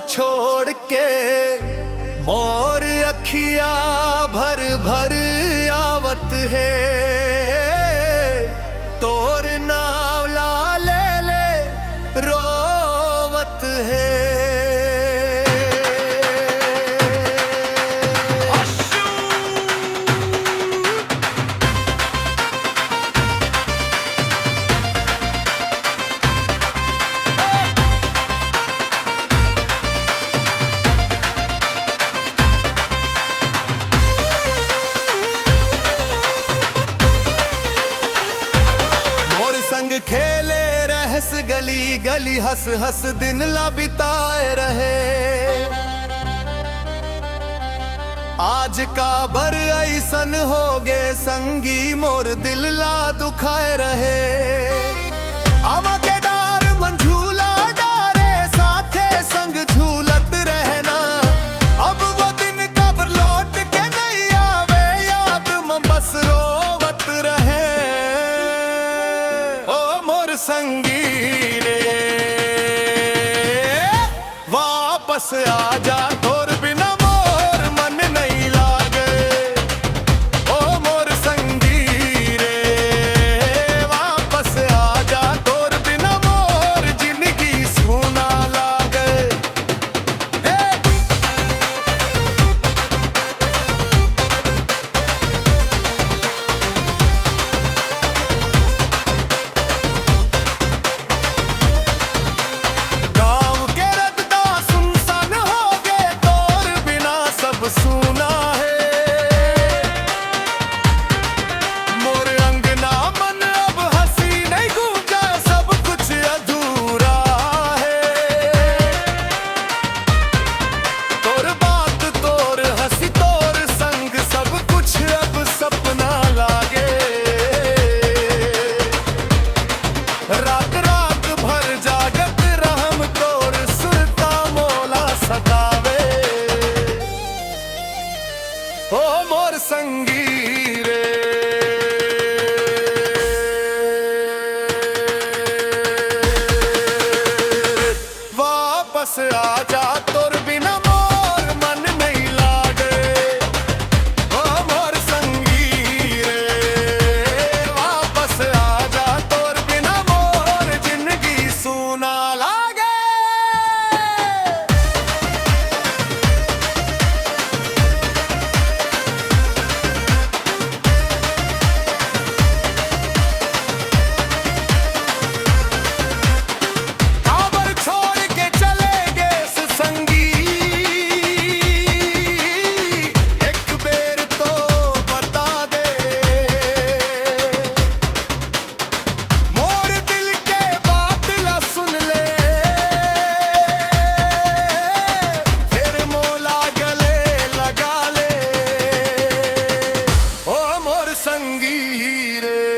छोड़ के मोर अखिया भर भर आवत है। तोर नाव ला ले ले रोवत है। संग खेले रहस गली गली हंस हंस दिन ला बिताए रहे। आज का बर ऐसन हो गे संगी मोर दिल ला दुखाए रहे। आमा के डार मन झूला डारे साथे संग झूलत रहना। अब वो दिन कब लौट के नहीं आवे याद में बस रोवत रहे। संगी रे वापस आजा तोर बिना मोर मन नहीं लागे। ओ मोर संगी रे वापस आजा तोर बिना मोर जिंदगी सूना लागे। सुना है मोर अंगना मन अब हंसी नहीं गूंजा सब कुछ अधूरा है। तोर बात तोर हंसी तोर संग सब कुछ अब सपना लागे। रात रात भर जागत रहम तोर सुरता मोला सतावे। ओ मोर संगी रे वापस आजा तोर बिना मोर मन नहीं लागे। ओ मोर संगी रे वापस आजा तोर बिना मोर जिंदगी सूना लागे। संगी रे